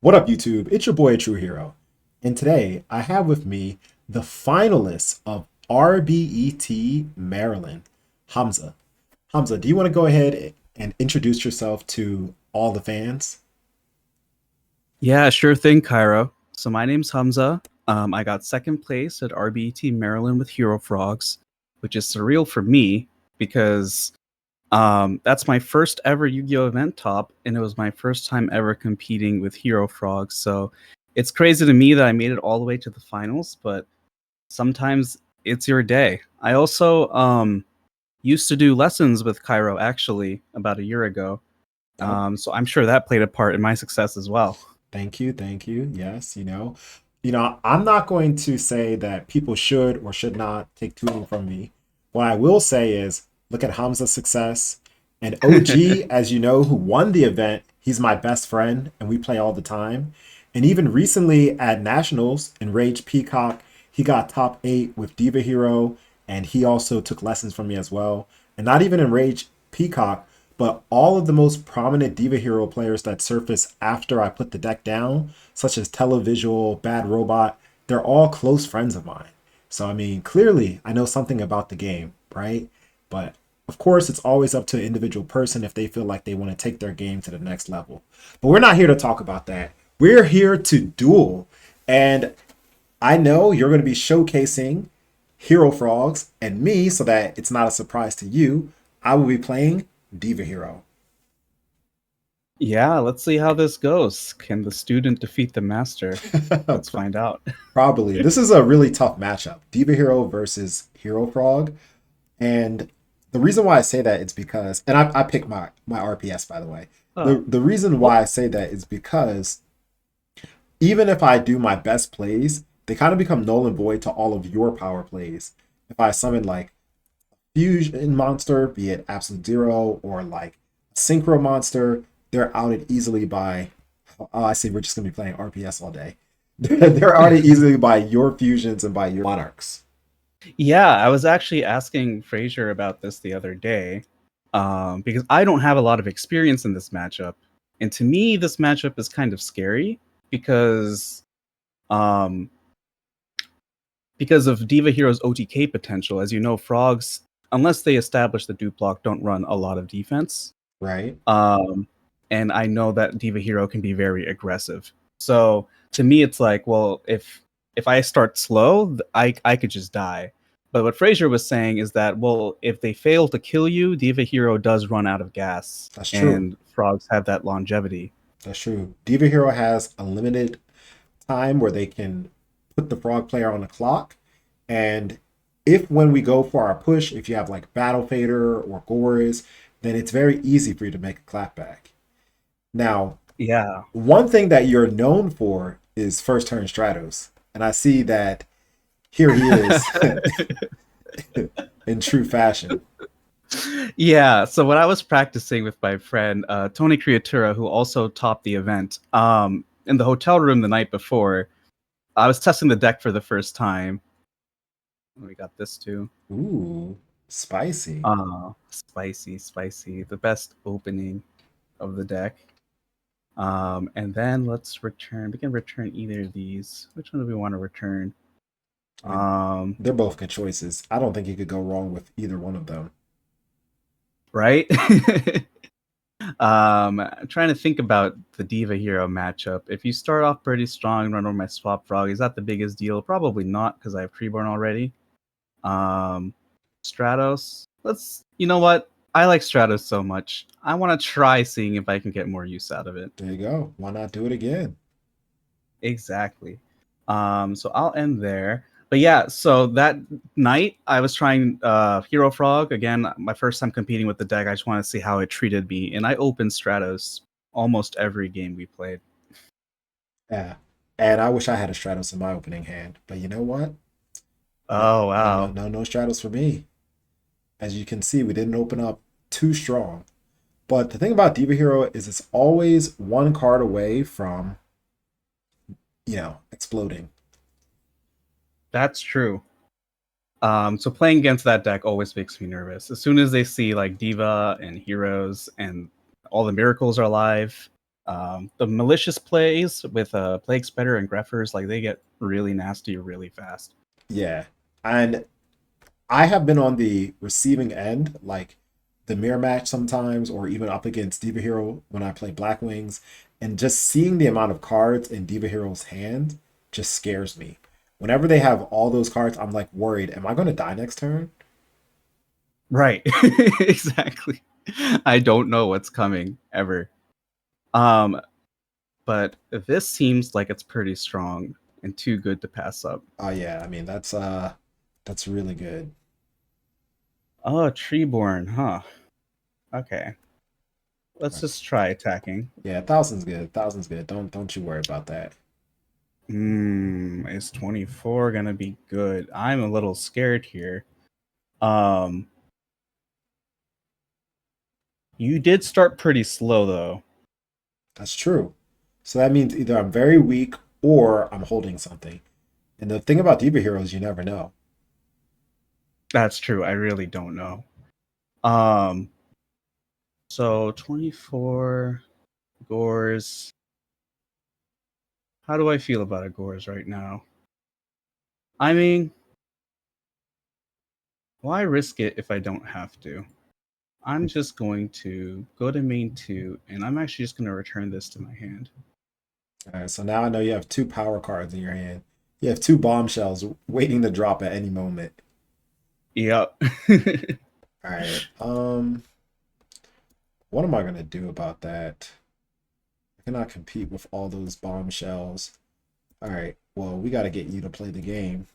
What up, YouTube? It's your boy, ATrueHero. And today I have with me the finalists of RBET Maryland, Hamza. Hamza, do you want to go ahead and introduce yourself to all the fans? Yeah, sure thing, Cairo. So my name's Hamza. I got second place at RBET Maryland with Hero Frogs, which is surreal for me because that's my first ever Yu-Gi-Oh event top, and it was my first time ever competing with Hero Frogs. So it's crazy to me that I made it all the way to the finals, but sometimes it's your day. I also used to do lessons with Cairo actually about a year ago. Oh, So I'm sure that played a part in my success as well. thank you, thank you. Yes, I'm not going to say that people should or should not take tutoring from me. What I will say is look at Hamza's success. And OG, as you know, who won the event, he's my best friend and we play all the time. And even recently at Nationals in Rage Peacock, he got top eight with Diva Hero, and he also took lessons from me as well. And not even in Rage Peacock, but all of the most prominent Diva Hero players that surface after I put the deck down, such as Televisual, Bad Robot, they're all close friends of mine. So, I mean, clearly I know something about the game, right? But of course, it's always up to an individual person if they feel like they want to take their game to the next level. But we're not here to talk about that. We're here to duel. And I know you're going to be showcasing Hero Frogs and me so that it's not a surprise to you. I will be playing Diva Hero. Yeah, let's see how this goes. Can the student defeat the master? Let's find out. Probably. This is a really tough matchup. Diva Hero versus Hero Frog. And the reason why I say that is because, and I picked my RPS, by the way. Oh, The reason oh, why I say that is because even if I do my best plays, they kind of become null and void to all of your power plays. If I summon like fusion monster, be it absolute zero or like synchro monster, they're outed easily by. Oh, I see. We're just gonna be playing RPS all day. They're outed easily by your fusions and by your monarchs. yeah, I was actually asking Frazier about this the other day, because I don't have a lot of experience in this matchup, and to me, this matchup is kind of scary because, um, because of Diva Hero's OTK potential. As you know, frogs, unless they establish the dupe block, don't run a lot of defense. Right? Um, and I know that Diva Hero can be very aggressive. So to me, it's like, well, if I start slow, I could just die. But what Frazier was saying is that, well, if they fail to kill you, Diva Hero does run out of gas, That's true. and frogs have that longevity. That's true. Diva Hero has a limited time where they can put the frog player on the clock. And if when we go for our push, if you have like Battle Fader or Gores, then it's very easy for you to make a clapback. Now, Yeah. one thing that you're known for is first turn Stratos. And I see that here he is in true fashion. Yeah, so when I was practicing with my friend Tony Creatura, who also topped the event, in the hotel room the night before, I was testing the deck for the first time. We got this too. Ooh, spicy. Spicy, spicy. The best opening of the deck. And then let's return. We can return either of these. Which one do we want to return? I mean, Um, they're both good choices. I don't think you could go wrong with either one of them. right? I'm trying to think about the Diva Hero matchup. If you start off pretty strong, run over my Swap Frog, is that the biggest deal? Probably not, because I have Preborn already. Um, Stratos. You know what? I like Stratos so much. I want to try seeing if I can get more use out of it. There you go. Why not do it again? Exactly. So I'll end there. But yeah, so that night I was trying Hero Frog again. My first time competing with the deck. I just want to see how it treated me, and I opened Stratos almost every game we played. Yeah. And I wish I had a Stratos in my opening hand, but you know what? No, Oh no, no, wow. no, no Stratos for me. As you can see, we didn't open up too strong. But the thing about Diva Hero is it's always one card away from, exploding. That's true. So playing against that deck always makes me nervous. As soon as they see like Diva and Heroes and all the miracles are alive, The malicious plays with Plague Spider and Greffers, like they get really nasty really fast. Yeah. And I have been on the receiving end, like the mirror match sometimes, or even up against Diva Hero when I play Black Wings, and just seeing the amount of cards in Diva Hero's hand just scares me. Whenever they have all those cards, I'm like worried. Am I going to die next turn? Right. Exactly. I don't know what's coming ever. Um, but this seems like it's pretty strong and too good to pass up. Oh yeah, I mean that's really good. Oh, Treeborn, huh? Okay. All Let's right. just try attacking. Yeah, thousand's good. Thousand's good. Don't you worry about that. Is 24 gonna be good? I'm a little scared here. Um, you did start pretty slow though. That's true. So that means either I'm very weak or I'm holding something. And the thing about Diva Hero is you never know. That's true. I really don't know. Um, so 24 Gores. How do I feel about a Gores right now? I mean, why risk it if I don't have to? I'm just going to go to main 2, and I'm actually just going to return this to my hand. All right, so now I know you have two power cards in your hand. You have two bombshells waiting to drop at any moment. Yep. All right. What am I gonna do about that? I cannot compete with all those bombshells. All right. Well, we got to get you to play the game.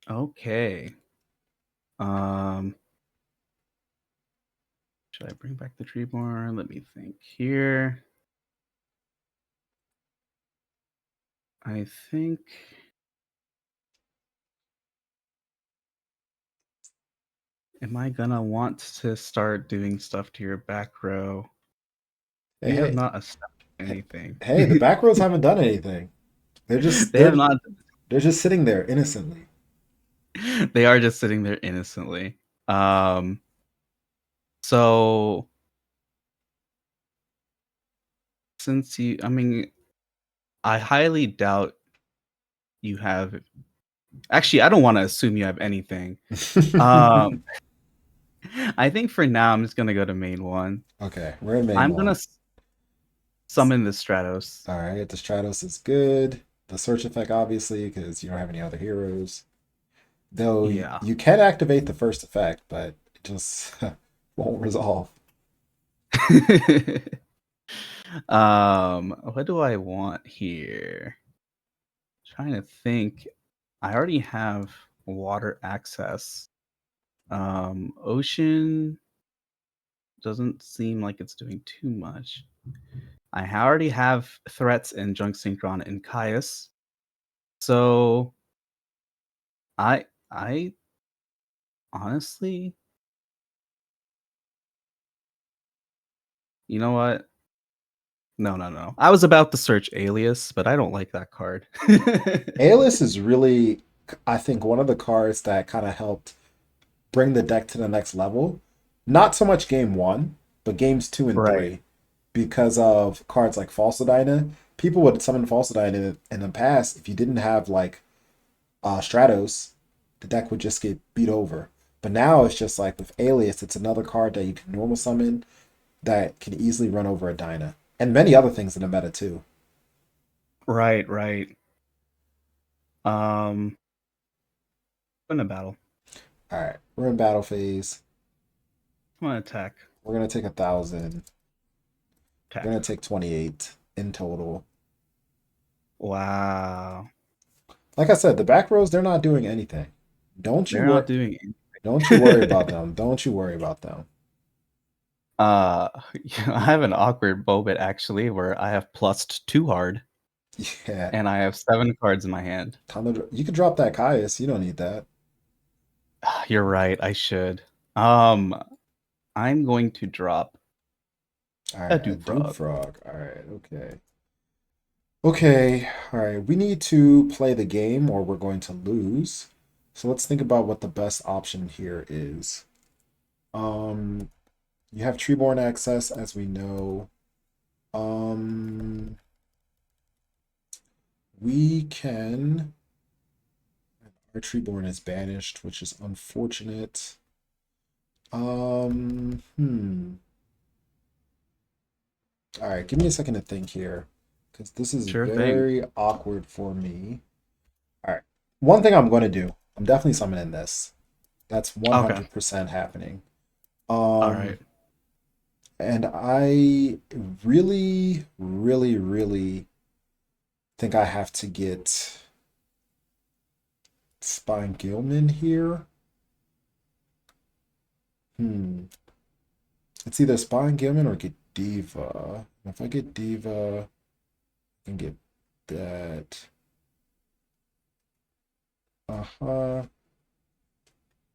Okay. Um, should I bring back the Treeborn? Let me think here. I think. Am I gonna want to start doing stuff to your back row? Hey, You have hey, not established hey, anything. hey, the back rows haven't done anything. They're just They have they're not. they're just sitting there innocently. They are just sitting there innocently. Um. So since you, I mean, I highly doubt you have. Actually, I don't want to assume you have anything. Um, I think for now I'm just gonna go to main 1. Okay, we're in main I'm gonna one. summon the Stratos. All right, the Stratos is good. The search effect, obviously, because you don't have any other heroes. Though Yeah. you can activate the first effect, but it just won't resolve. What do I want here? Trying to think. I already have water access. Ocean doesn't seem like it's doing too much. I already have threats in Junk Synchron and Caius. So I honestly, you know what? No, no, no. I was about to search Alias, but I don't like that card. Aelus is really, I think, one of the cards that kind of helped bring the deck to the next level. Not so much game one, but games two and Right. three, because of cards like Falsadina. People would summon Falsadina in the past. If you didn't have like Stratos, the deck would just get beat over. But now it's just like with Alias, it's another card that you can normal summon that can easily run over a Dyna. And many other things in the meta too. Right, right. Um in a battle. Alright, we're in battle phase. Come on, attack. We're gonna take 1,000. We're Attack. gonna take 28 in total. Wow. Like I said, the back rows, they're not doing anything. Don't you They're not worry doing don't you worry about anything. them. Don't you worry about them. uh I have an awkward moment actually where I have plussed too hard Yeah. and I have 7 cards in my hand. You could drop that Caius. You don't need that. You're right, I should. Um I'm going to drop a Alright, a Duke Duke Frog. Frog. Alright, okay. Okay, alright. We need to play the game or we're going to lose. So let's think about what the best option here is. Um, You have Treeborn access, as we know. Um, we can. Our Treeborn is banished, which is unfortunate. Hmm. All right, give me a second to think here, because this is Sure thing. very awkward for me. All right, one thing I'm going to do, I'm definitely summoning this. That's Okay. 100% happening. All right. Um, and I really, really, really think I have to get Spine Gilman here. Hmm. It's either Spine Gilman or get Diva. If I get Diva, I can get that. Uh-huh.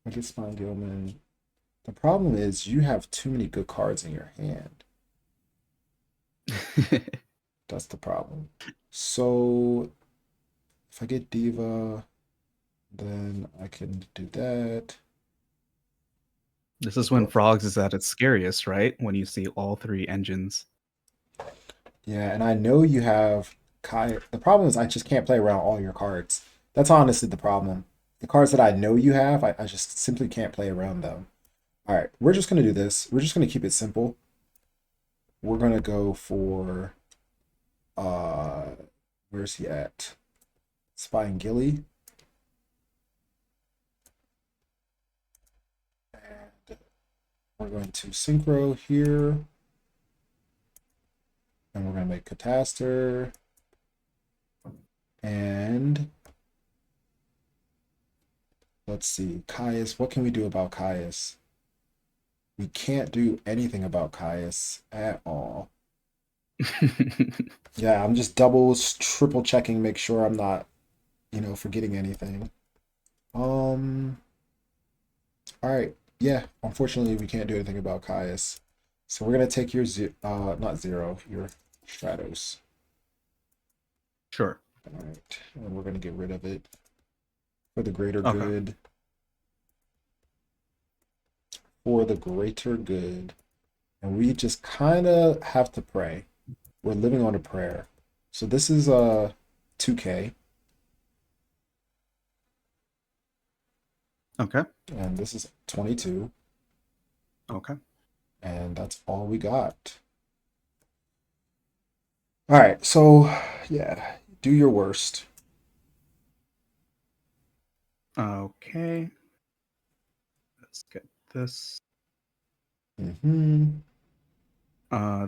I get Spine Gilman. The problem is you have too many good cards in your hand. That's the problem. So if I get Diva, then I can do that. This They is when both. Frogs is at its scariest, right? When you see all three engines. Yeah, and I know you have Kai. The problem is I just can't play around all your cards. That's honestly the problem. The cards that I know you have, I just simply can't play around them. All right, we're just gonna do this. We're just gonna keep it simple. We're gonna go for uh where's he at? Spine Gilly. And we're going to synchro here. And we're gonna make Cataster. And let's see, Caius. What can we do about Caius? We can't do anything about Caius at all. Yeah, I'm just double, triple checking, make sure I'm not, forgetting anything. Um, all right. Yeah, unfortunately, we can't do anything about Caius. So we're gonna take your not zero, your Stratos. Sure. All right, and we're gonna get rid of it for the greater Okay. good. For the greater good, and we just kind of have to pray. We're living on a prayer. So this is 2K, Okay. and this is 22, Okay. and that's all we got. All right, so yeah, do your worst. Okay. Let's get this. Hmm.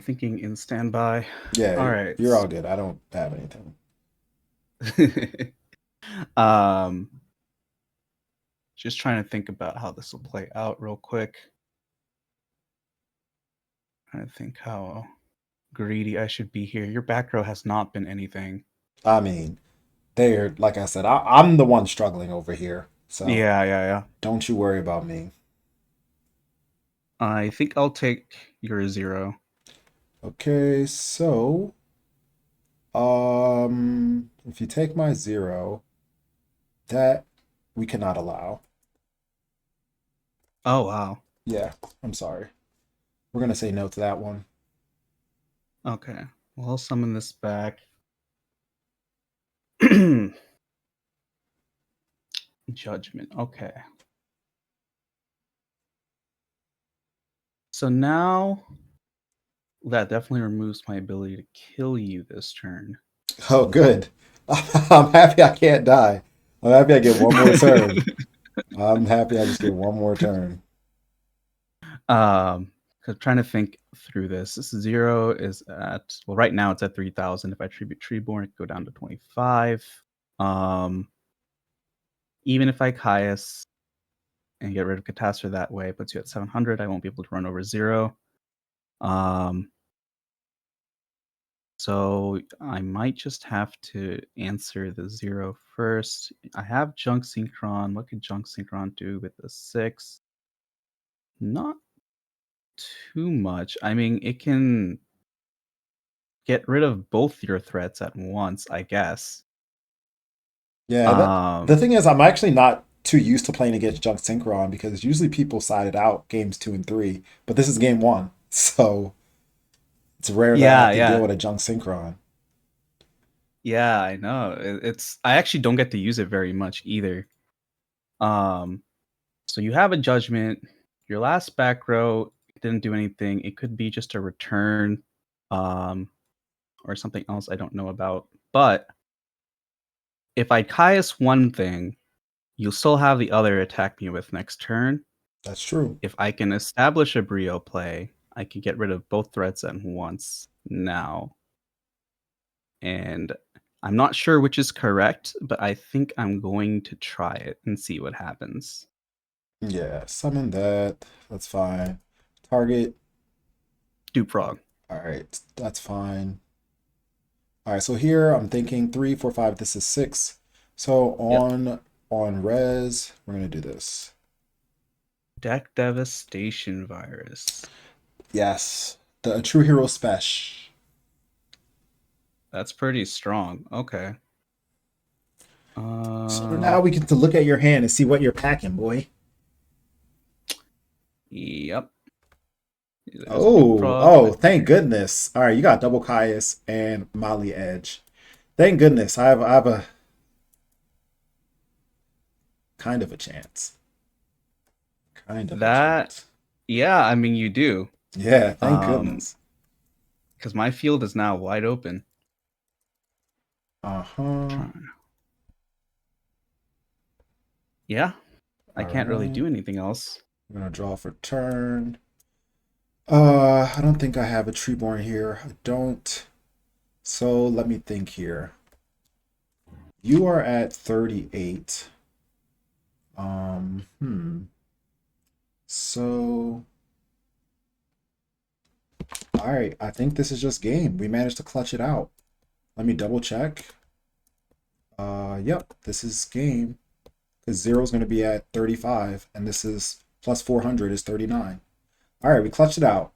Thinking in standby. All Yeah, right. you're all good. I don't have anything. um, just trying to think about how this will play out real quick. Trying to think how greedy I should be here. Your back row has not been anything. I mean, they're like I said, I'm the one struggling over here. So Yeah, yeah, yeah. don't you worry about me. I think I'll take your 0. Okay, so if you take my zero, that we cannot allow. Oh, wow. Yeah, I'm sorry. We're gonna say no to that one. Okay. Well, I'll summon this back. Judgment. Okay. So now that definitely removes my ability to kill you this turn. Oh, good. I'm happy I can't die. I'm happy I get one more turn. I'm happy I just get one more turn. um, 'Cause trying to think through this. This 0 is at, well, right now it's at 3,000. If I tribute Treeborn, it could go down to 25. Um, Even if I Caius and get rid of Catastor that way, it puts you at 700. I won't be able to run over 0. Um, So I might just have to answer the 0 first. I have Junk Synchron. What could Junk Synchron do with the 6? Not too much. I mean, it can get rid of both your threats at once, I guess. Yeah, that the Um, thing is, I'm actually not. too used to playing against Junk Synchron because usually people sided out games 2 and 3, but this is game one, so it's rare that I Yeah, have to deal yeah, with a Junk Synchron. yeah. I know. It's I actually don't get to use it very much either. Um, so you have a judgment. Your last back row didn't do anything. It could be just a return, um, or something else I don't know about. But if I Caius one thing, you'll still have the other attack me with next turn. That's true. If I can establish a Brio play, I can get rid of both threats at once now. And I'm not sure which is correct, but I think I'm going to try it and see what happens. Yeah, summon that. That's fine. Target. Dupe Frog. All right, that's fine. All right, so here I'm thinking 3, 4, 5. This is 6. So Yep. on res, we're gonna do this. Deck Devastation Virus. Yes, the ATrueHero Special. That's pretty strong. Okay. So now we get to look at your hand and see what you're packing, boy. Yep. There's a Dupe Oh, Frog and oh, a thank goodness. All right, you got double Caius and Molly Edge. Thank goodness. I have a kind of a chance. Kind of a that. chance. Yeah, I mean you do. Yeah, thank Um, goodness. because my field is now wide open. Uh-huh. Trying. Yeah, I All can't really right. do anything else. I'm gonna draw for turn. I don't think I have a Treeborn here. I don't. So let me think here. You are at 38. Hmm. So, all right. I think this is just game. We managed to clutch it out. Let me double check. Yep, this is game. Because zero is going to be at 35, and this is plus 400 is 39. All right, we clutched it out.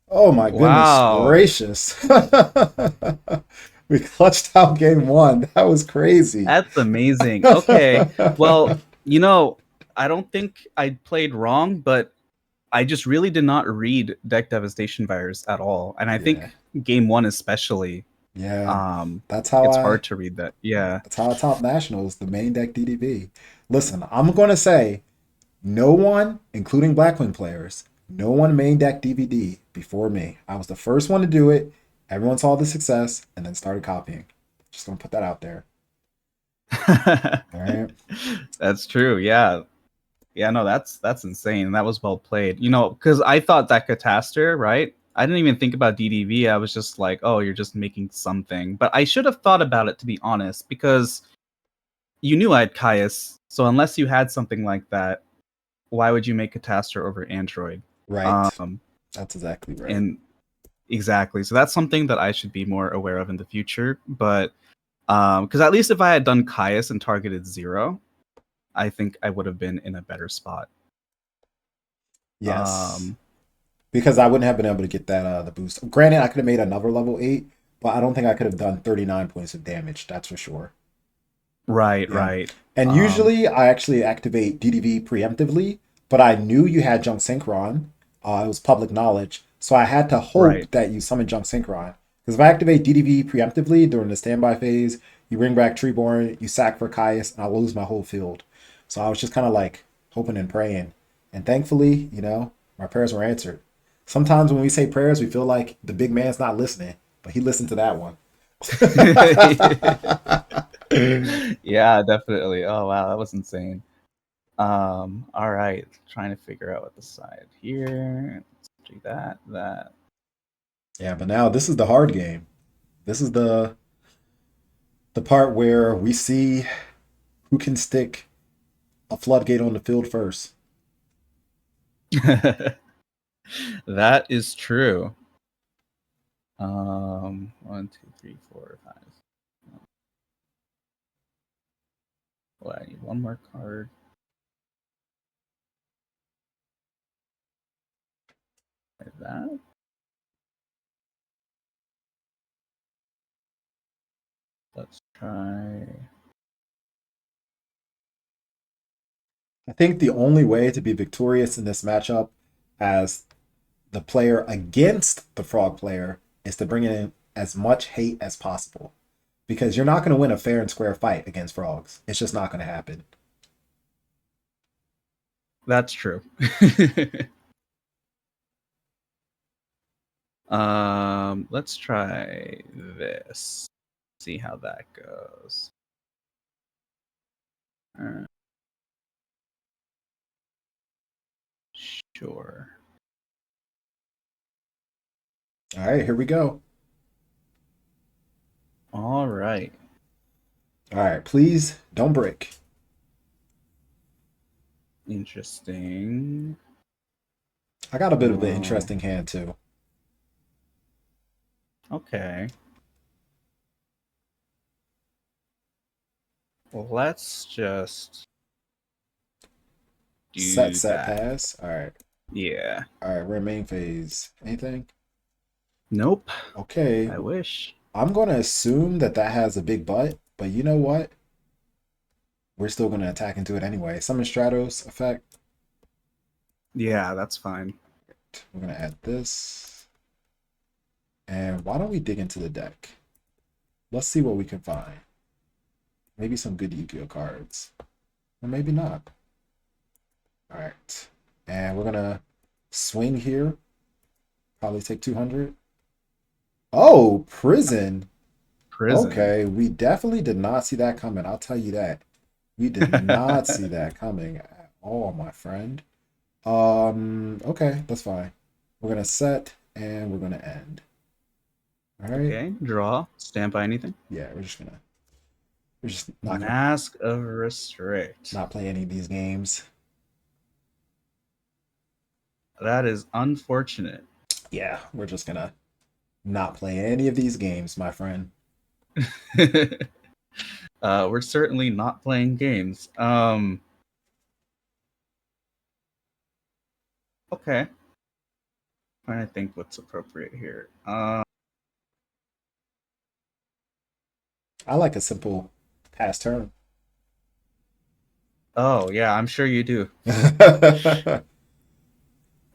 Oh my goodness Wow, gracious. We clutched out game one. That was crazy. that's amazing. Okay, well, you know, I don't think I played wrong, but I just really did not read Deck Devastation Virus at all, and I think Yeah. game one especially, Yeah. um, That's how it's I hard to read that. Yeah. that's how I top nationals, the main deck DDB. Listen, I'm gonna say no one, including Blackwing players, no one main deck DVD before me. I was the first one to do it. Everyone saw the success and then started copying. Just gonna put that out there. All right. That's true. Yeah. Yeah, no, that's insane. That was well played. You know, because I thought that Cataster, right? I didn't even think about DDV. I was just like, oh, you're just making something. But I should have thought about it, to be honest, because you knew I had Caius. So unless you had something like that, why would you make Cataster over Android? Right. Um, That's exactly right. and exactly. So that's something that I should be more aware of in the future. But because at least if I had done Caius and targeted zero, I think I would have been in a better spot. Yes. Um, Because I wouldn't have been able to get that the boost. Granted, I could have made another level 8, but I don't think I could have done 39 points of damage, that's for sure. right, Yeah. right. And Um, usually I actually activate DDV preemptively, but I knew you had Junk Synchron. It was public knowledge. So I had to hope right. that you summon Junk Synchron. Because if I activate DDV preemptively during the standby phase, you bring back Treeborn, you sack for Caius, and I will lose my whole field. So I was just kind of like hoping and praying. And thankfully, my prayers were answered. Sometimes when we say prayers, we feel like the big man's not listening, but he listened to that one. Yeah, definitely. Oh wow, that was insane. All right, trying to figure out what the side here. Let's do that. Yeah, but now this is the hard game. This is the part where we see who can stick a floodgate on the field first. That is true. 1, 2, 3, 4, 5. Well, I need one more card. Like that. Let's try. I think the only way to be victorious in this matchup as the player against the frog player is to bring in as much hate as possible. Because you're not going to win a fair and square fight against frogs. It's just not going to happen. That's true. Let's try this. See how that goes. Uh, sure. All right, here we go. All right. All right, please don't break. Interesting. I got a bit of an interesting hand too. Okay. Well, let's just Set, do set, that. pass. All right. Yeah. All right, we're in main phase. Anything? Nope. Okay. I wish. I'm going to assume that that has a big butt, but you know what? We're still going to attack into it anyway. Summon Stratos effect. Yeah, that's fine. We're going to add this. And why don't we dig into the deck? Let's see what we can find. Maybe some good Yu-Gi-Oh cards. Or maybe not. All right. And we're going to swing here. Probably take 200. Oh, prison. Prison. Okay, we definitely did not see that coming. I'll tell you that. We did not see that coming at all, my friend. Okay, that's fine. We're gonna set and we're gonna end. All right. Okay. Draw. Stand by anything. Yeah, we're just not gonna Mask of Restrict. not play any of these games. That is unfortunate. Yeah, we're just gonna not play any of these games, my friend. We're certainly not playing games. Okay. Trying to think what's appropriate here. I like a simple pass turn. Oh yeah, I'm sure you do.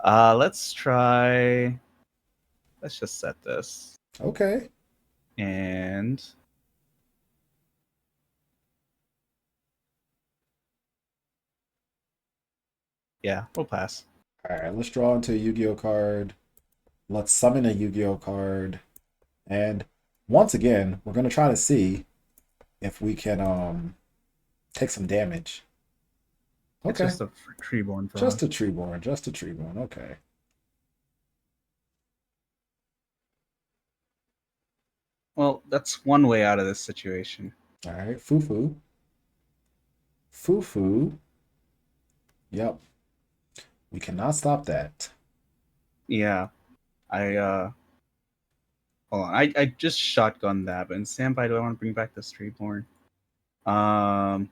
Let's try. Let's just set this Okay. and yeah, we'll pass. All right, let's draw into a Yu-Gi-Oh card. Let's summon a Yu-Gi-Oh card. And once again, we're gonna try to see if we can take some damage. It's Okay. just a treeborn Just frog. a Treeborn, just a Treeborn. Okay. Well, that's one way out of this situation. All right. Fufu. Fufu. Yep. We cannot stop that. Yeah, I hold on. I just shotgunned that, but in standby, do I want to bring back the treeborn? Um,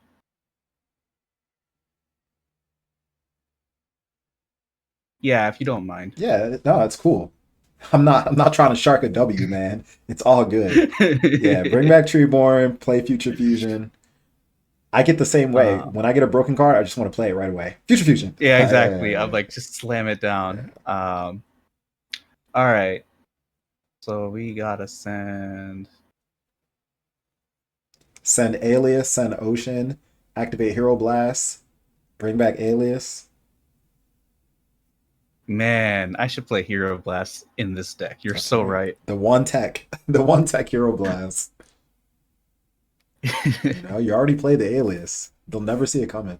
yeah, if you don't mind. Yeah, no, it's cool. I'm not trying to shark a W, man. It's all good. Yeah, bring back Treeborn, play Future Fusion. I get the same way. uh, When I get a broken card, I just want to play it right away. Future Fusion. yeah, Yeah, exactly. yeah, I'm like, just slam it down. All right. So we gotta send. send Alias, send Ocean, activate Hero Blast, bring back Alias. Man, I should play Hero Blast in this deck. You're That's so right. right. The one tech, the one tech Hero Blast. You know, you already played the Alias. They'll never see it coming.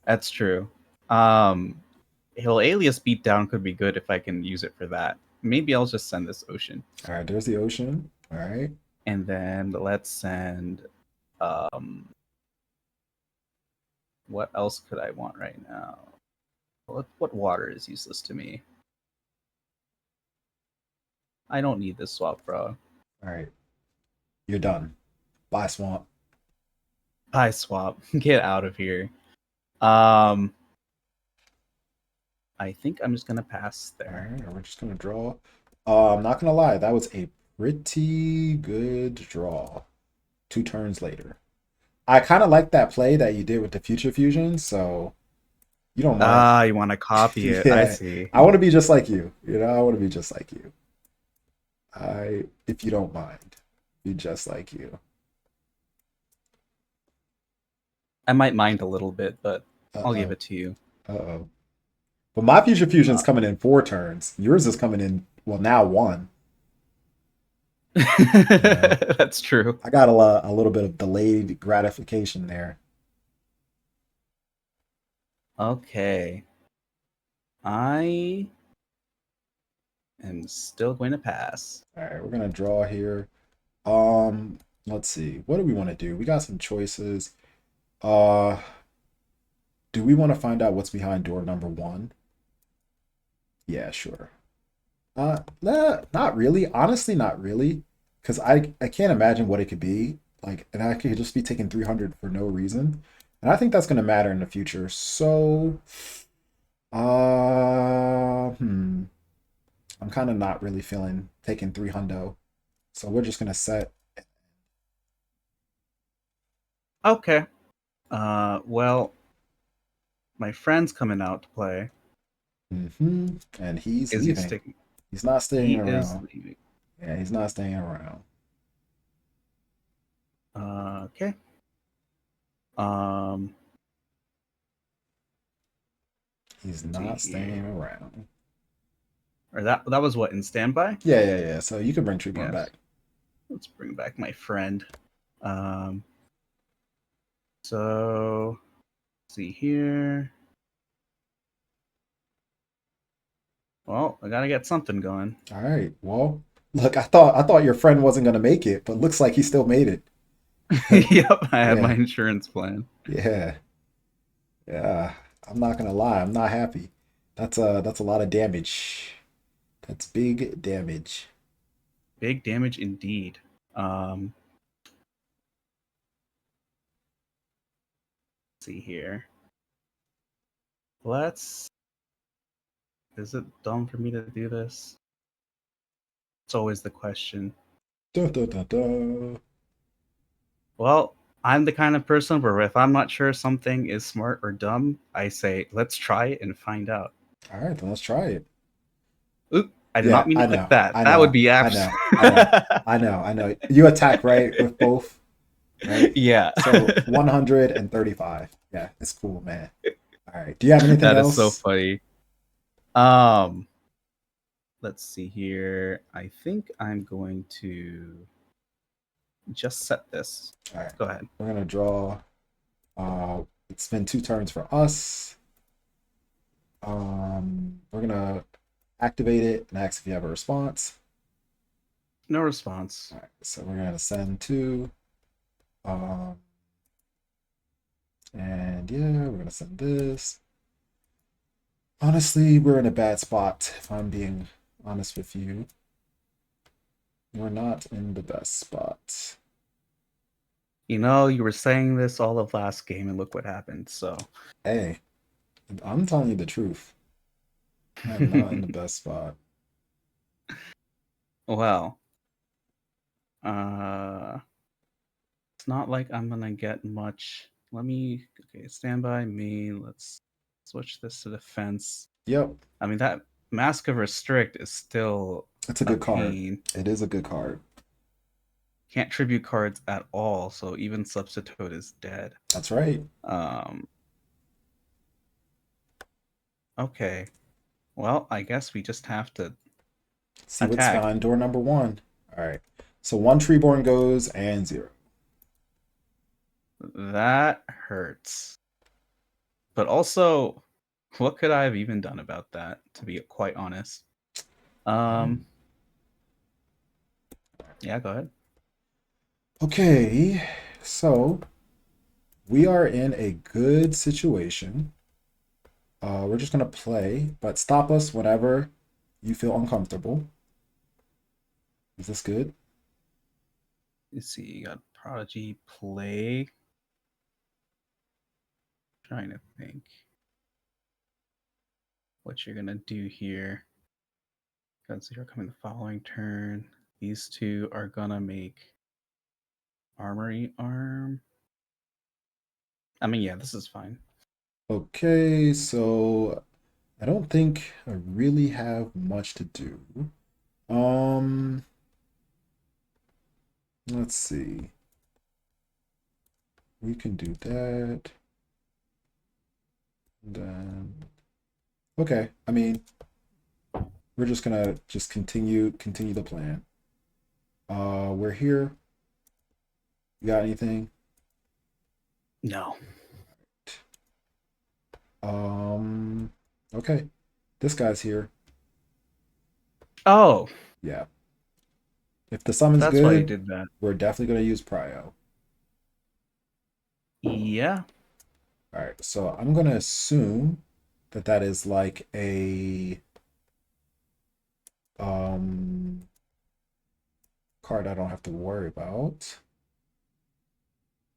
That's true. Um, Hill Alias Beatdown could be good if I can use it for that. Maybe I'll just send this Ocean. All right, there's the Ocean. All right. And then let's send what else could I want right now? What water is useless to me? I don't need this swap frog. All right. You're done. Bye, Swamp. Pie swap. Get out of here. Um I think I'm just gonna pass All there. right, we're just gonna draw. I'm not gonna lie, that was a pretty good draw. 2 turns later. I kind of like that play that you did with the future fusion, so you don't mind. Ah, you want to copy it. I Yeah, see. I want to be just like you. You know, I want to be just like you. If you don't mind, be just like you. I might mind a little bit, but Uh I'll give oh. it to you. Uh oh. But my future fusion's Uh, coming in 4 turns. Yours is coming in, well, now one. You know, That's true. I got a little bit of delayed gratification there. Okay. I am still going to pass. All right, we're gonna draw here. Let's see. What do we want to do? We got some choices. Uh, do we want to find out what's behind door number one? Yeah, sure. Not really. Honestly, not really. Because I can't imagine what it could be. Like, and I could just be taking 300 for no reason. And I think that's going to matter in the future. So, hmm. I'm kind of not really feeling taking 300. So we're just going to set. Okay. Well, my friend's coming out to play. And he's Is he leaving. sticking? He's not He staying is around. leaving. Yeah, he's not staying around. Okay. Um, He's let's see not staying here. around. Or that was what, in standby? Yeah. So you can bring Treeborn Yes. back. Let's bring back my friend. Um, so let's see here. Well, I gotta get something going. All right. Well, look, I thought your friend wasn't gonna make it, but looks like he still made it. Yep, I have my Yeah. insurance plan. Yeah. Yeah. I'm not gonna lie, I'm not happy. That's a lot of damage. That's big damage. Big damage indeed. Let's see here. Let's. Is it dumb for me to do this? It's always the question. Da, da, da, da. Well, I'm the kind of person where if I'm not sure something is smart or dumb, I say, let's try it and find out. All right, then let's try it. Oop, I did not Yeah, mean to I click know. that. I That would know. be I abs. know. I know. I know. I know. You attack, right, with both, right? Yeah. So 135. Yeah, it's cool, man. All right. Do you have anything That is so else? funny. Um, let's see here. I think I'm going to just set this. All right. Go ahead. We're gonna draw. It's been 2 turns for us. We're gonna activate it and ask if you have a response. No response. All right. So we're gonna send two. Um, and yeah, we're gonna send this. Honestly, we're in a bad spot. If I'm being honest with you, we're not in the best spot. You know, you were saying this all of last game, and look what happened. So, Hey, I'm telling you the truth. I am not in the best spot. well, uh, it's not like I'm gonna get much. Let me. Okay, stand by me. Let's switch this to defense. Yep, I mean, that Mask of Restrict is still it's a a good card. pain. It is a good card. Can't tribute cards at all, so even Substitute is dead. That's right. Um, okay. Well, I guess we just have to See what's attack. behind door number one. All right. So one Treeborn goes and zero. That hurts. But also, what could I have even done about that, to be quite honest? Um, Um, yeah, go ahead. okay. So we are in a good situation. We're just gonna play, but stop us whenever you feel uncomfortable. Is this good? Let's see, you got Prodigy play. Trying to think what you're gonna do here. Consider coming the following turn. These two are gonna make Armory Arm. I mean, yeah, this is fine. Okay, so I don't think I really have much to do. Um, let's see. We can do that. And then, okay. I mean, we're just gonna just continue the plan. We're here. You got anything? No. Um, okay. This guy's here. Oh, Yeah. If the summon's that's why you good, did that. we're definitely gonna use Prio. Yeah. All right. So I'm gonna assume that that is like a um card I don't have to worry about.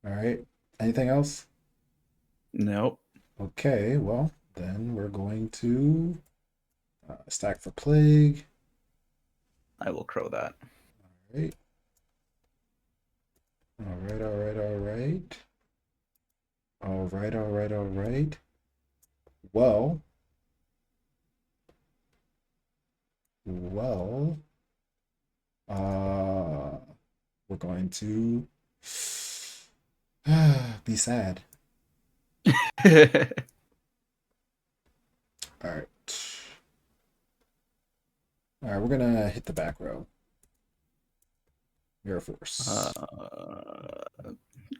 All right. Anything else? Nope. Okay. Well, then we're going to stack for plague. I will crow that. All right. All right. All right. All right. All right. All right. All right. Well. Well. Uh, we're going to be sad. All right. All right, we're gonna hit the back row. Air uh, Force.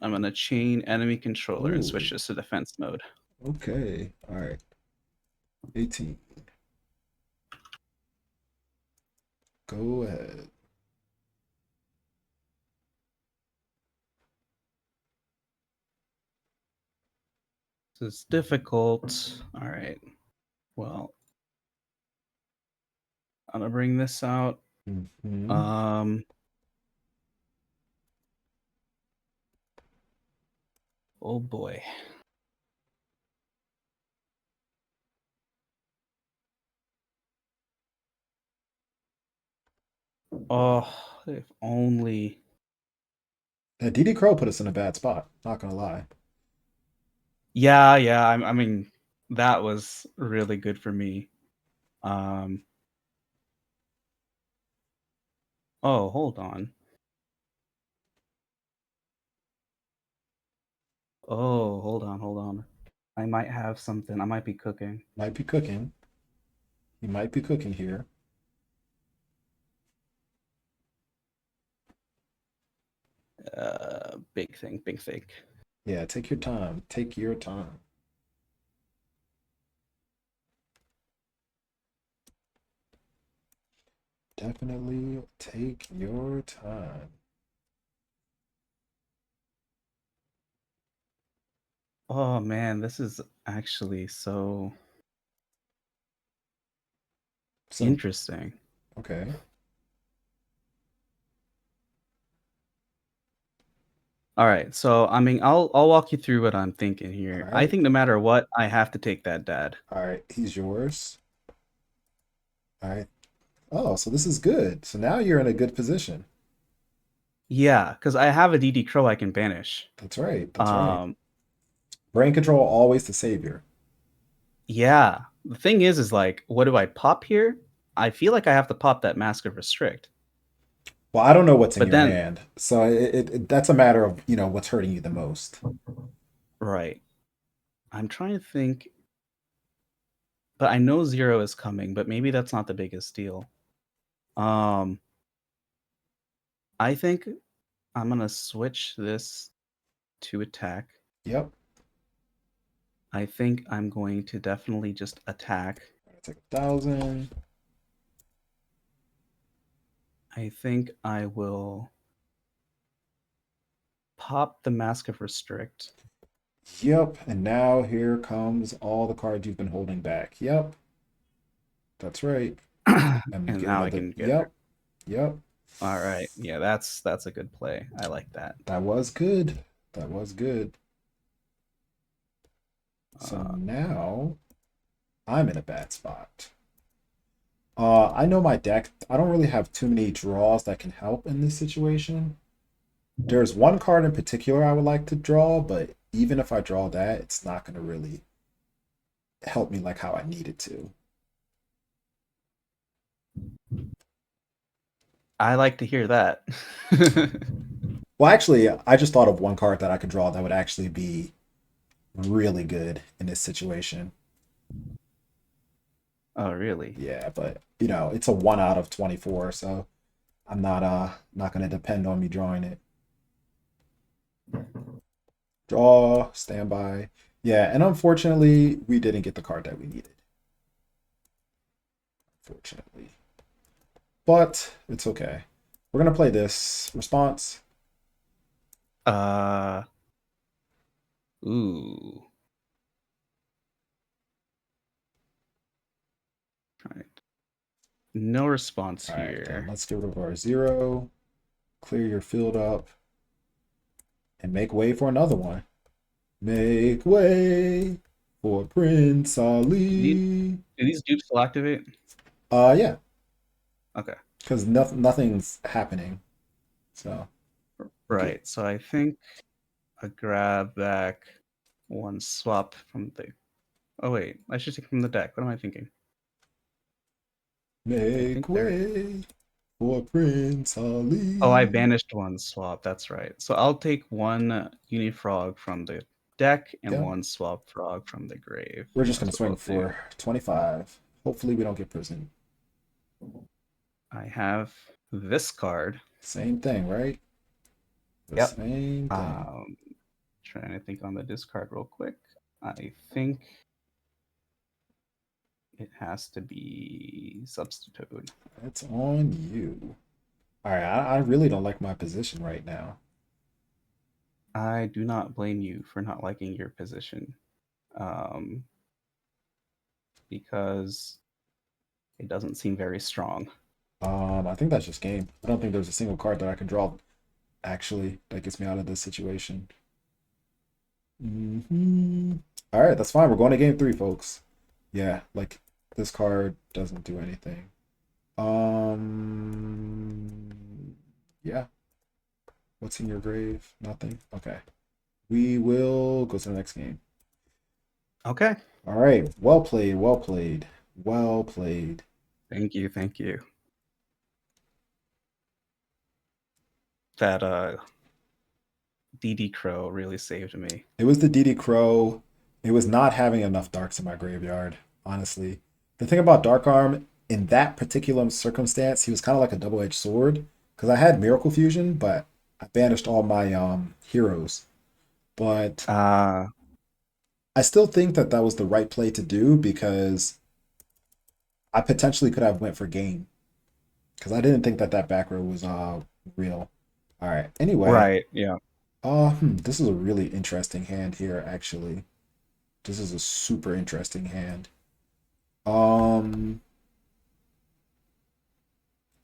I'm gonna chain enemy controller and switch Ooh, this to defense mode. okay. All right. 18. Go ahead. This is difficult. All right. Well, I'm gonna bring this out. Mm-hmm. Um. Oh boy. Oh, if only. Yeah, DD Crow put us in a bad spot. Not gonna lie. Yeah, yeah. I mean, that was really good for me. Um. Oh, hold on. Oh, hold on, hold on. I might have something. I might be cooking. Might be cooking. He might be cooking here. Big thing, big thing. Yeah, take your time. Take your time. Definitely take your time. Oh man, this is actually so So, interesting. okay. All right, so I mean, I'll walk you through what I'm thinking All here. I right. think no matter what, I have to take that dad. All right. He's yours. All right. Oh, so this is good. So now you're in a good position. Yeah, because I have a DD Crow I can banish. That's right. That's right. Um, Brain control always the savior. yeah. The thing is like, what do I pop here? I feel like I have to pop that Mask of Restrict. Well, I don't know what's in But your then, hand, so that's a matter of what's hurting you the most. right, I'm trying to think, but I know zero is coming, but maybe that's not the biggest deal. Um, I think I'm gonna switch this to attack. Yep. I think I'm going to definitely just attack. Take 1,000. I think I will pop the Mask of Restrict. Yep. And now here comes all the cards you've been holding back. Yep. That's right. And And get now I another. can get her. Yep. Yep. All right. Yeah, that's a good play. I like that. That was good. That was good. So Uh, now I'm in a bad spot. I know my deck. I don't really have too many draws that can help in this situation. There's one card in particular I would like to draw, but even if I draw that, it's not going to really help me like how I need it to. I like to hear that. Well, actually, I just thought of one card that I could draw that would actually be really good in this situation. Oh, really? Yeah, but you know, it's a 1 out of 24, so I'm not gonna depend on me drawing it. Draw, standby. Yeah, and unfortunately, we didn't get the card that we needed. Unfortunately. But it's okay. We're gonna play this. Response. Uh, ooh. Right. No response Alright, then here. let's get rid of our 0. Clear your field up. And make way for another one. Make way for Prince Do these, Ali. do these dupes still activate? Yeah, Okay. because nothing's happening. So good. Right. So I think I grab back one swap from the. Oh wait, I should take from the deck. What am I thinking? I Make think there. way for Prince Oh, I Ali. banished one swap. That's right. So I'll take one Unifrog from the deck and Yep. one swap frog from the grave. We're just gonna That's what swing I'll do. for 25. Hopefully we don't get prison. I have this card. Same thing, right? The Yep. same thing. Um, Trying to think on the discard real quick. I think it has to be substitute. It's on you. All right, I really don't like my position right now. I do not blame you for not liking your position, um, because it doesn't seem very strong. I think that's just game. I don't think there's a single card that I can draw actually that gets me out of this situation. All right, that's fine. We're going to game 3, folks. Yeah, like this card doesn't do anything. Yeah. What's in your grave? Nothing. Okay. We will go to the next game. Okay. All right. Well played. Well played. Well played. Thank you. Thank you. That DD Crow really saved me. It was the DD Crow. It was not having enough darks in my graveyard, honestly. The thing about Dark Arm, in that particular circumstance, he was kind of like a double-edged sword. Because I had Miracle Fusion, but I banished all my heroes. But Uh I still think that that was the right play to do because I potentially could have went for game. Because I didn't think that that back row was real. All right. Anyway, right. Yeah. this is a really interesting hand here, actually. This is a super interesting hand. Um,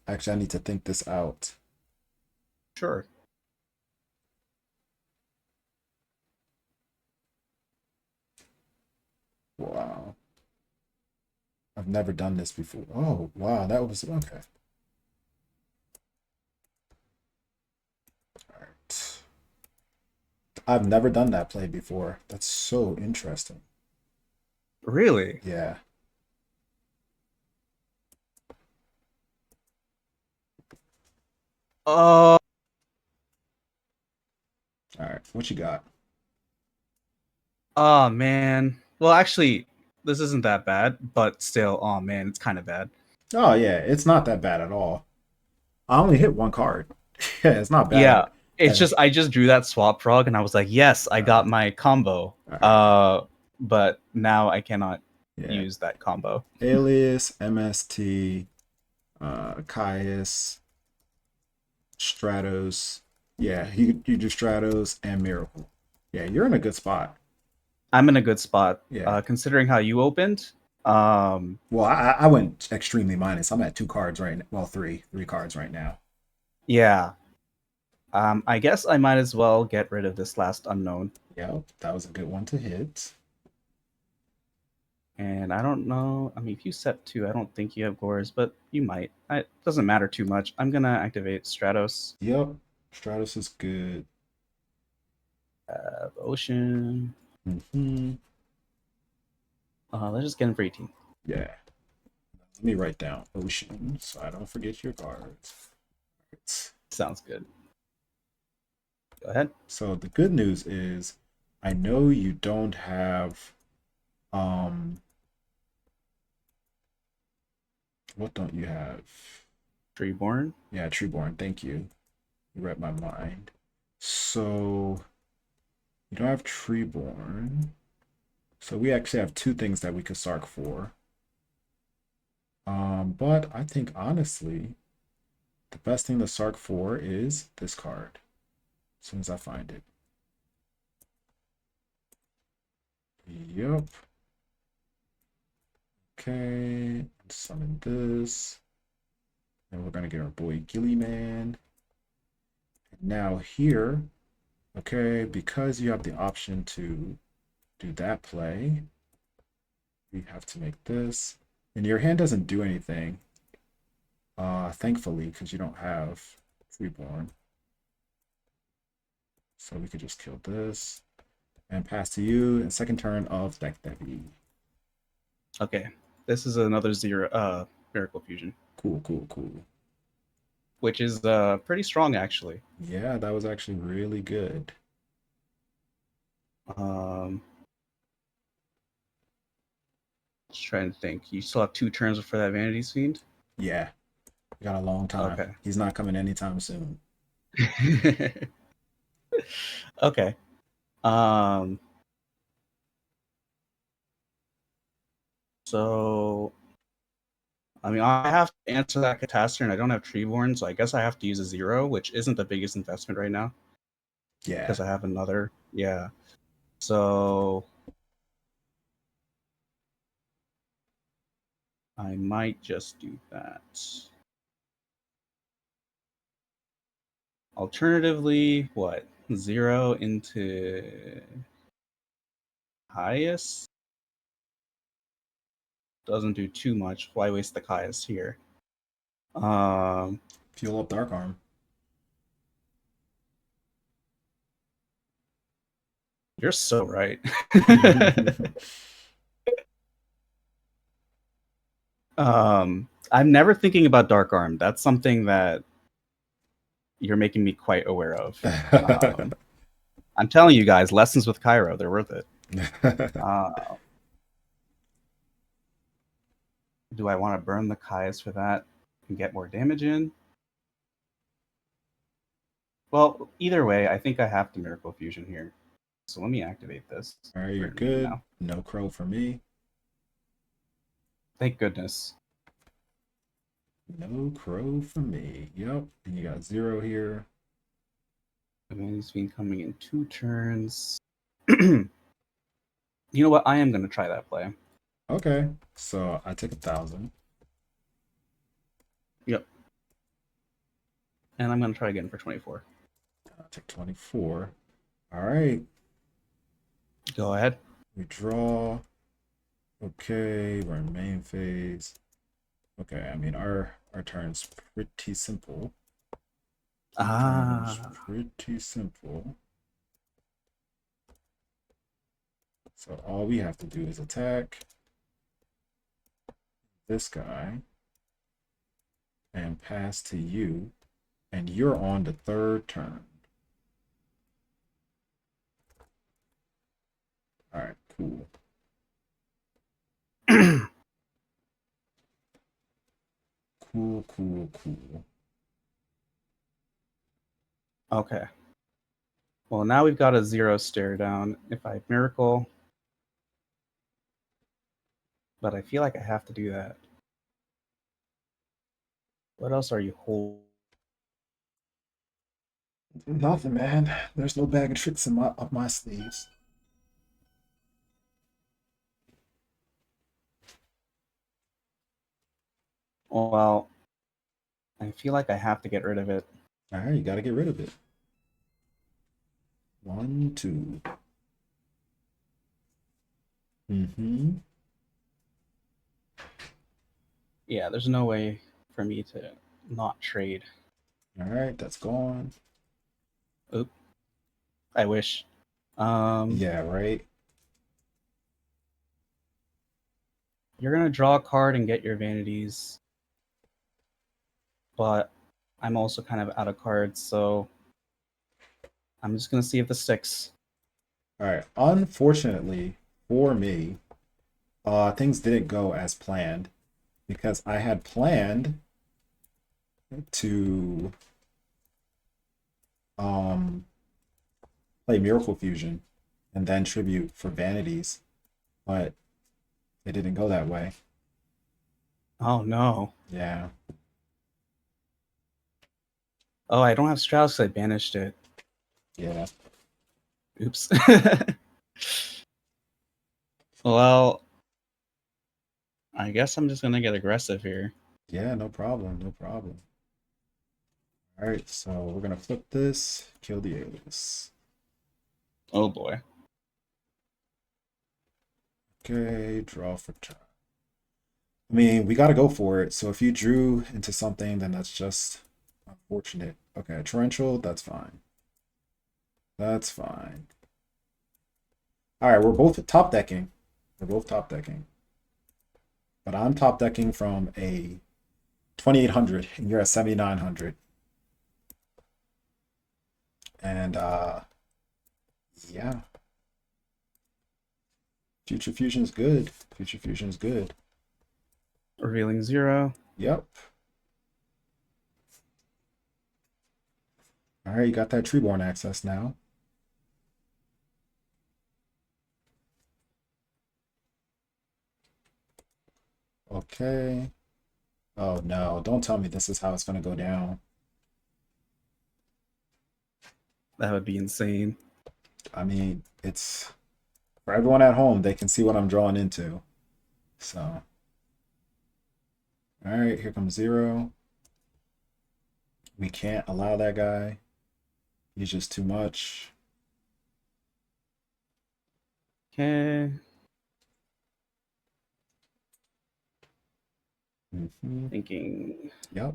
Actually, I need to think this out. Sure. Wow. I've never done this before. Oh, wow. That was okay. All right. I've never done that play before. That's so interesting. Really? Yeah. Oh. All right. What you got? Oh man. Well, actually, this isn't that bad, but still, oh man, it's kind of bad. Oh, yeah. It's not that bad at all. I only hit one card. Yeah, it's not bad. Yeah, it's And just I just drew that swap frog and I was like, yes, I uh, got my combo. all right. But now I cannot Yeah. use that combo. Alias, MST, Caius, Stratos. Yeah, you do Stratos and Miracle. Yeah, you're in a good spot. I'm in a good spot, Yeah. considering how you opened. Um, Well, I went extremely minus. I'm at 2 cards right now. Well, three cards right now. yeah. I guess I might as well get rid of this last unknown. Yep, that was a good one to hit. And I don't know. I mean, if you set two, I don't think you have Gores, but you might. It doesn't matter too much. I'm gonna activate Stratos. Yep, Stratos is good. Ocean. Mm-hmm. Let's just get him for 18. Yeah. Let me write down ocean so I don't forget your cards. Right. Sounds good. Go ahead. So the good news is I know you don't have what don't you have? Treeborn. Yeah, Trueborn, thank you. You read my mind. So you don't have Treeborn. So we actually have two things that we could Sark for. But I think honestly, the best thing to Sark for is this card. As soon as I find it. Yep. Okay. Summon this. And we're gonna get our boy Gillyman. And now here, okay, because you have the option to do that play, we have to make this. And your hand doesn't do anything. Thankfully, because you don't have Freeborn. So we could just kill this and pass to you in second turn of Deck Debbie. Okay. This is another zero Miracle Fusion, Cool, cool, cool. which is pretty strong actually. Yeah, that was actually really good. Just trying to think. You still have 2 turns for that Vanity's Fiend? Yeah, we got a long time. Okay. He's not coming anytime soon. Okay. Um so I mean I have to answer that Catastrophe and I don't have Treeborn, so I guess I have to use a 0, which isn't the biggest investment right now Yeah. because I have another. Yeah. So I might just do that. Alternatively, what? 0 into highest? Doesn't do too much. Why waste the highest here? Um, Fuel up Dark Arm. you're so right. I'm never thinking about Dark Arm. That's something that you're making me quite aware of. I'm telling you guys, lessons with Cairo, they're worth it. Uh, do I want to burn the Kais for that and get more damage in? Well, either way, I think I have to Miracle Fusion here. So let me activate this. All right, We're you're in game good. now. No crow for me. Thank goodness. No crow for me. Yep. And you got 0 here. He's been coming in 2 turns. You know what? I am going to try that play. Okay. So I take 1,000. Yep. And I'm going to try again for 24. I take 24. All right. Go ahead. We draw. Okay, we're in main phase. Okay, I mean our turn's pretty simple. Turn's pretty simple. So all we have to do is attack this guy and pass to you, and you're on the third turn. All right, cool. Cool, cool, cool. Okay. Well, now we've got a 0 stare down. If I miracle, but I feel like I have to do that. What else are you holding? Nothing, man. There's no bag of tricks in my up my sleeves. Well, I feel like I have to get rid of it. All right, you got to get rid of it. 1, 2. Mm-hmm. Yeah, there's no way for me to not trade. All right, that's gone. Oop. I wish. Um, Yeah, right. you're gonna draw a card and get your vanities, but I'm also kind of out of cards, so I'm just gonna see if this sticks. All right. Unfortunately for me, things didn't go as planned because I had planned to um play Miracle Fusion and then tribute for vanities, but it didn't go that way. Oh no. Yeah. Oh, I don't have Strauss 'cause I banished it. Yeah. Oops. Well, I guess I'm just gonna get aggressive here. Yeah, no problem. No problem. All right, so we're gonna flip this, kill the alias. Oh boy. Okay, draw for turn. I mean, we gotta go for it. So if you drew into something, then that's just unfortunate. Okay, torrential, that's fine. That's fine. All right, we're both top decking. We're both top decking. But I'm top decking from a 2800 and you're at 7900. And yeah, Future Fusion's good. Future Fusion's good. Revealing 0. Yep. All right, you got that Treeborn access now. Okay. Oh no, don't tell me this is how it's gonna go down. That would be insane. I mean, it's for everyone at home, they can see what I'm drawing into. So, all right, here comes 0. We can't allow that guy. He's just too much. Okay. Mhm. Thinking Yep.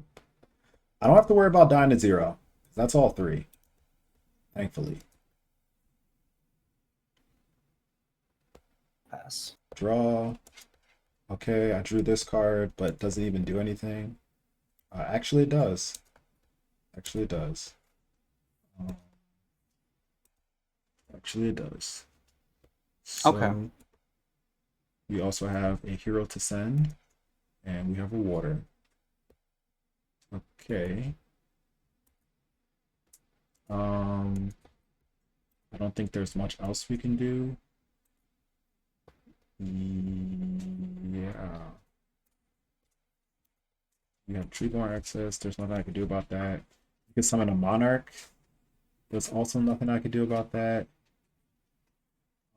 I don't have to worry about dying to 0. That's all 3, thankfully. pass. Draw. Okay, I drew this card, but doesn't even do anything. Actually, it does. Actually, it does. Um, actually, it does. Okay. So we also have a hero to send, and we have a water. Okay. I don't think there's much else we can do. Yeah. We have Treeborn access. There's nothing I can do about that. You can summon a Monarch. There's also nothing I could do about that.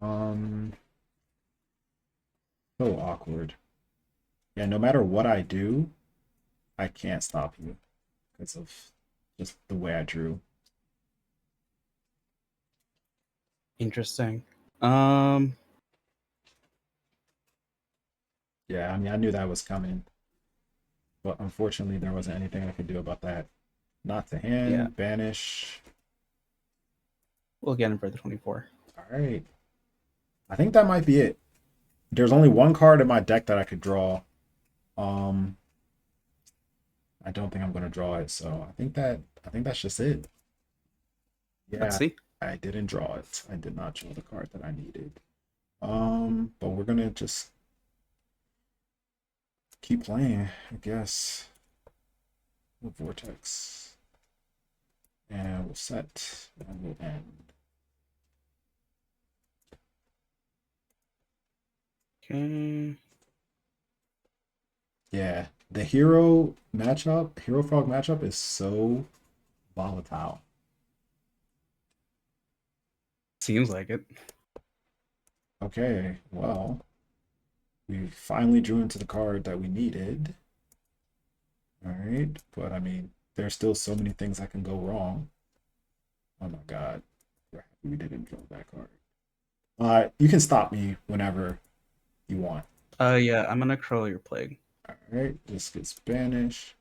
Um, so awkward. Yeah, no matter what I do, I can't stop you because of just the way I drew. Interesting. Um, Yeah, I mean, I knew that was coming, but unfortunately, there wasn't anything I could do about that. Not to yeah. hand, banish. We'll get him for the 24. All right. I think that might be it. There's only one card in my deck that I could draw. Um, I don't think I'm gonna draw it, so I think that's just it. Let's Yeah, see. I didn't draw it. I did not draw the card that I needed. But we're gonna just keep playing, I guess. With Vortex. And we'll set and we'll end. Okay. Yeah, the hero matchup, hero frog matchup is so volatile. Seems like it. Okay, well, we finally drew into the card that we needed. All right, but I mean, there's still so many things that can go wrong. Oh my god, we're happy we didn't draw that card. You can stop me whenever you want. Yeah, I'm gonna curl your plague. All right, this gets banished.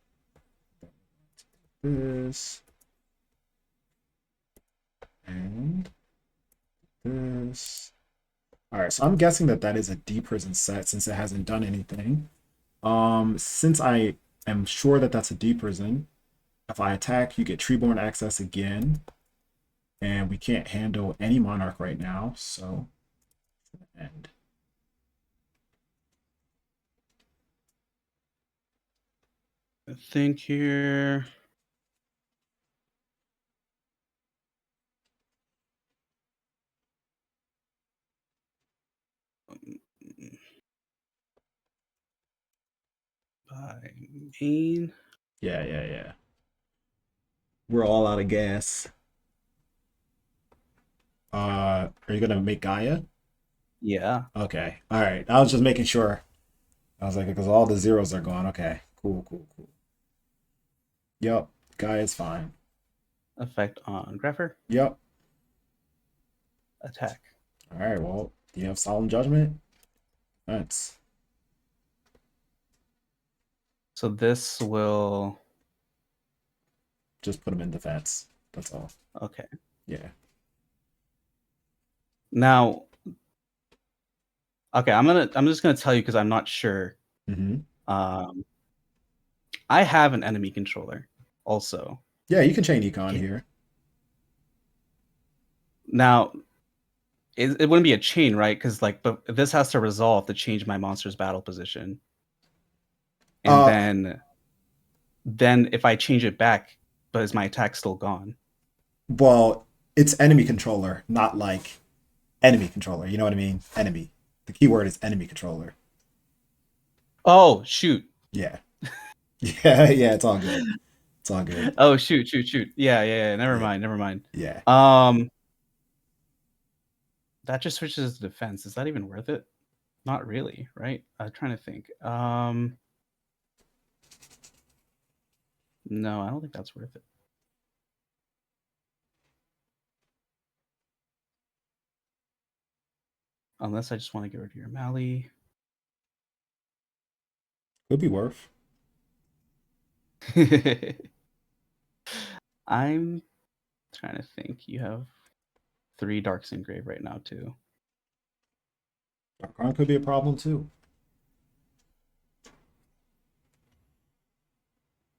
This and this. All right, so I'm guessing that that is a D prison set since it hasn't done anything. Since I am sure that that's a D prison, if I attack, you get Treeborn access again, and we can't handle any Monarch right now, so end. I think here. By main. Yeah. We're all out of gas. Are you gonna make Gaia? Yeah. Okay. All right. I was just making sure. I was like, because all the zeros are gone. Okay. Cool. Yep. Gaia's fine. Effect on Grapher. Yep. Attack. All right. Well, do you have Solemn Judgment? That's So this will. just put him in defense. That's all. Okay. Yeah. Now. Okay, I'm just gonna tell you because I'm not sure. Mm-hmm. Um, I have an enemy controller also. Yeah, you can chain econ Okay. here. Now it wouldn't be a chain, right? Because like, but this has to resolve to change my monster's battle position, and Uh, then if I change it back, but is my attack still gone? well, it's enemy controller, not like enemy controller. You know what I mean? Enemy. The keyword is enemy controller. Oh shoot! Yeah. Yeah. It's all good. It's all good. Oh shoot! Yeah. Never Yeah. mind. Never mind. Yeah. Um, that just switches to defense. Is that even worth it? Not really, right? I'm trying to think. No, I don't think that's worth it. Unless I just want to get rid of your Mali. Could be worth. I'm trying to think. You have 3 Darks Engrave right now too. Darkron could be a problem too.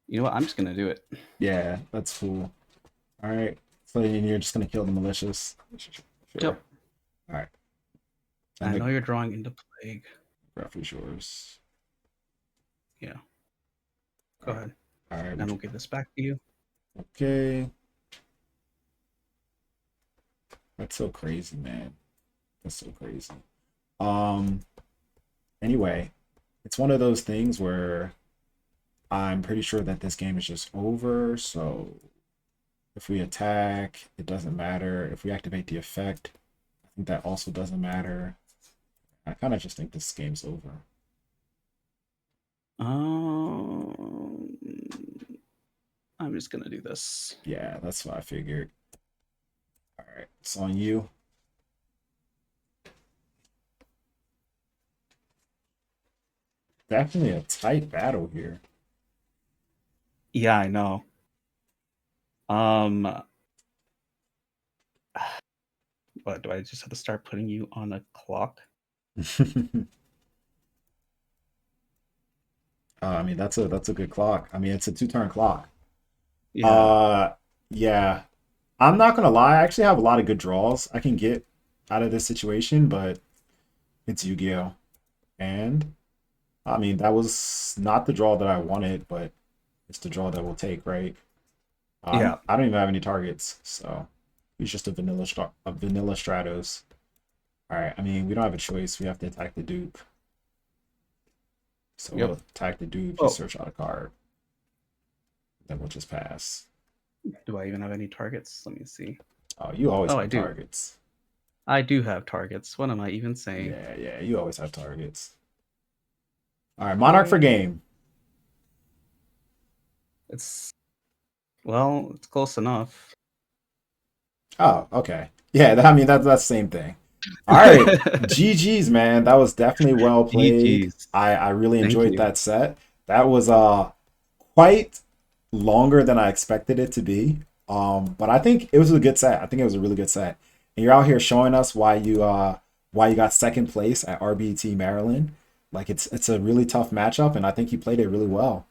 You know what? I'm just gonna do it. Yeah, that's cool. All right. So you're just gonna kill the malicious. Sure. Yep. All right. I And know the you're drawing into Plague. graph is yours. Yeah. All Go right. ahead. All right. And then we'll give this back to you. Okay. That's so crazy, man. That's so crazy. Um. Anyway, it's one of those things where I'm pretty sure that this game is just over. So if we attack, it doesn't matter. If we activate the effect, I think that also doesn't matter. I kind of just think this game's over. Um, I'm just gonna do this. Yeah, that's what I figured. All right, it's on you. Definitely a tight battle here. Yeah, I know. Um, what do I just have to start putting you on a clock? I mean, that's a good clock. I mean, it's a two-turn clock. Yeah. Uh, yeah. I'm not gonna lie. I actually have a lot of good draws I can get out of this situation, but it's Yu-Gi-Oh! And I mean, that was not the draw that I wanted, but it's the draw that we'll take, right? Yeah. I don't even have any targets, so he's just a vanilla Stratos. All right. I mean, we don't have a choice. We have to attack the dupe. So we'll Yep. attack the dupe. You Oh, search out a card, then we'll just pass. do I even have any targets? Let me see. Oh, you always Oh, I have do. targets. I do have targets. What am I even saying? Yeah. You always have targets. All right, Monarch for Yay. game. It's well, it's close enough. Oh, okay. Yeah, I mean that's the same thing. All right, GG's, man. That was definitely well played. GG's. I really Thank enjoyed you. that set. That was quite longer than I expected it to be. But I think it was a good set. I think it was a really good set. and you're out here showing us why you got second place at RBT Maryland. Like it's a really tough matchup, and I think you played it really well.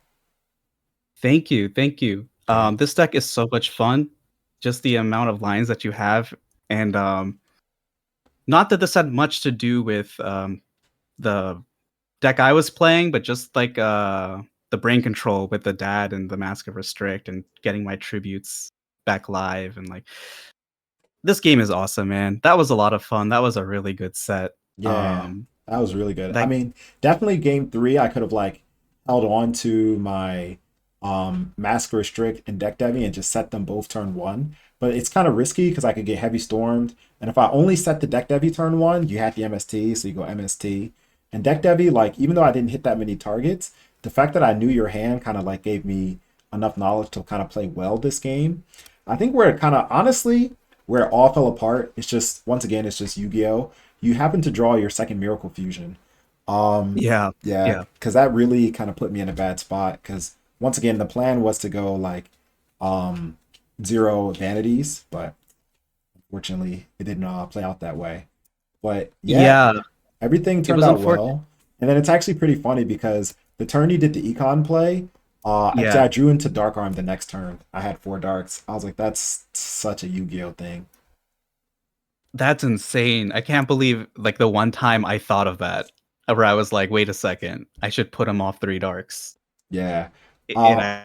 Thank you, thank you. Yeah, This deck is so much fun. Just the amount of lines that you have, and not that this had much to do with the deck I was playing, but just like the brain control with the dad and the Mask of Restrict and getting my tributes back live and like this game is awesome, man. That was a lot of fun. That was a really good set. yeah, Um that was really good. I that mean, definitely game three, I could have like held on to my Mask Restrict and Deck Devi and just set them both turn one. But it's kind of risky because I could get heavy stormed. And if I only set the Deck Devi turn one, you had the MST, so you go MST. And Deck Devi, like, even though I didn't hit that many targets, the fact that I knew your hand kind of like gave me enough knowledge to kind of play well this game. I think where it kind of honestly, where it all fell apart, it's just once again, it's just Yu-Gi-Oh! You happen to draw your second Miracle Fusion. yeah. Yeah, Yeah. because that really kind of put me in a bad spot. Because once again, the plan was to go like um zero vanities, but unfortunately, it didn't play out that way. But yeah, Yeah. everything It turned was out unfortunate. well. And then it's actually pretty funny because the turn you did the econ play, actually Yeah. I drew into Dark Arm the next turn. I had four darks. I was like, that's such a Yu-Gi-Oh thing. That's insane. I can't believe like the one time I thought of that where I was like, wait a second, I should put him off three darks. Yeah. And Uh,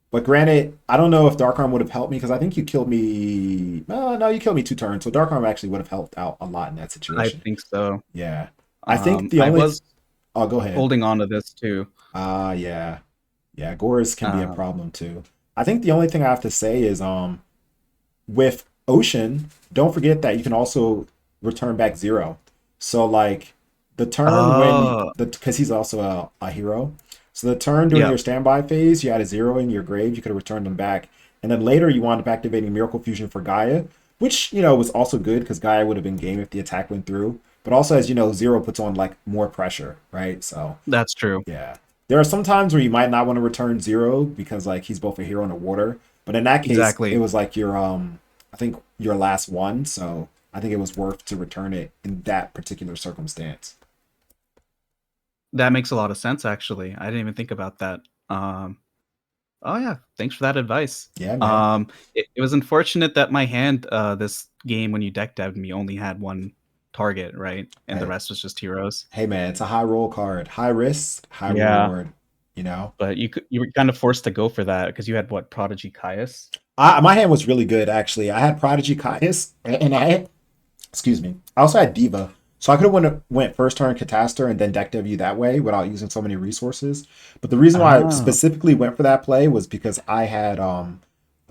but granted, I don't know if Dark Arm would have helped me because I think you killed me. No, you killed me two turns. So Dark Arm actually would have helped out a lot in that I situation. think so. Yeah. I think the I only. was Oh, go ahead. holding on to this too. Yeah. Yeah, Gores can be a Um, problem too. I think the only thing I have to say is with Ocean, don't forget that you can also return back zero. So like the turn when oh, the because he's also a hero. So the turn during yeah, your standby phase, you had a zero in your grave, you could have returned them back. And then later you wound up activating Miracle Fusion for Gaia, which was also good because Gaia would have been game if the attack went through. But also as you know, zero puts on like more pressure, right? So that's true. yeah. There are some times where you might not want to return zero because like he's both a hero and a water. But in that case, it Exactly. was like your I think your last one, so I think it was worth to return it in that particular circumstance. That makes a lot of sense actually. I didn't even think about that. Um oh yeah, thanks for that advice. Yeah, man. It was unfortunate that my hand this game when you deck dev'd me only had one target, right? And the Hey, rest was just heroes. hey man, it's a high roll card. High risk, high Yeah. reward, you know? But you were kind of forced to go for that because you had what, Prodigy Caius? My hand was really good actually. I had Prodigy Caius and excuse me. I also had Diva. So I could have went first turn Catastor and then deck W that way without using so many resources. But the reason why I Ah. specifically went for that play was because I had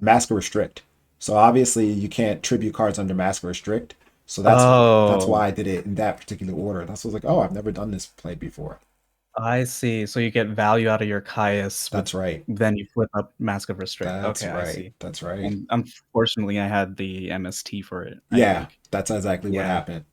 Mask Restrict. So obviously you can't tribute cards under Mask Restrict. So that's Oh, why I did it in that particular order. That's was like, oh, I've never done this play before. I see. So you get value out of your Caius with That's right. then you flip up Mask of Restrict. That's Okay, I right. see. That's right. And unfortunately I had the MST for it, I Yeah, think. that's exactly what Yeah. happened.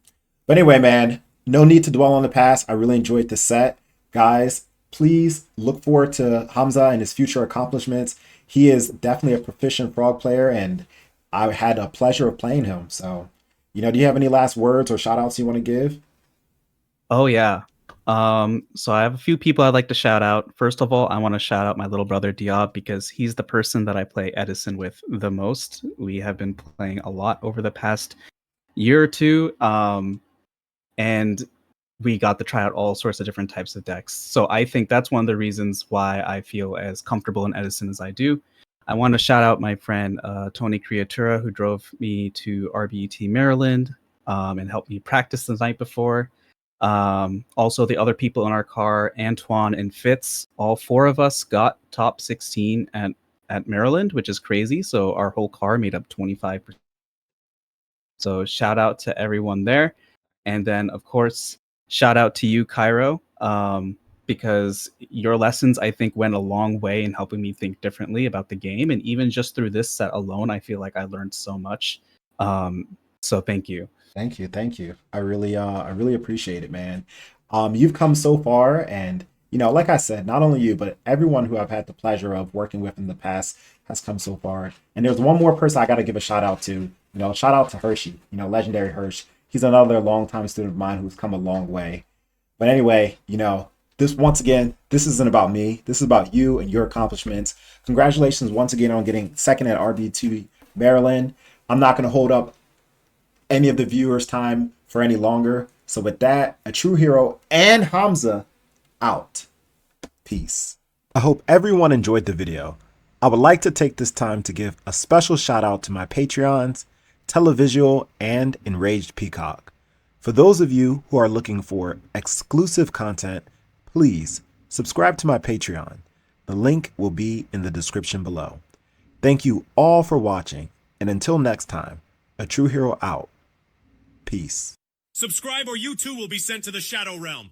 But anyway, man, no need to dwell on the past. I really enjoyed this set. Guys, please look forward to Hamza and his future accomplishments. He is definitely a proficient frog player, and I had a pleasure of playing him. So, do you have any last words or shout outs you want to give? Oh yeah. So I have a few people I'd like to shout out. First of all, I want to shout out my little brother Diab because he's the person that I play Edison with the most. We have been playing a lot over the past year or two. And we got to try out all sorts of different types of decks. So I think that's one of the reasons why I feel as comfortable in Edison as I do. I want to shout out my friend Tony Creatura, who drove me to RBET Maryland and helped me practice the night before. Also, the other people in our car, Antoine and Fitz, all four of us got top 16 at Maryland, which is crazy. So our whole car made up 25%. So shout out to everyone there. And then, of course, shout out to you, Cairo, because your lessons, I think, went a long way in helping me think differently about the game. And even just through this set alone, I feel like I learned so much. So thank you. Thank you, thank you. I really appreciate it, man. You've come so far, and like I said, not only you, but everyone who I've had the pleasure of working with in the past has come so far. And there's one more person I got to give a shout out to. Shout out to Hershey, legendary Hersh. He's another longtime student of mine who's come a long way. But anyway, this once again, this isn't about me. This is about you and your accomplishments. Congratulations once again on getting second at RBET Maryland. I'm not going to hold up any of the viewers' time for any longer. So with that, ATrueHero and Hamza out. Peace. I hope everyone enjoyed the video. I would like to take this time to give a special shout out to my Patreons, Televisual, and Enraged Peacock. For those of you who are looking for exclusive content, please subscribe to my Patreon. The link will be in the description below. Thank you all for watching, and until next time, ATrueHero out. Peace. Subscribe or you too will be sent to the Shadow Realm.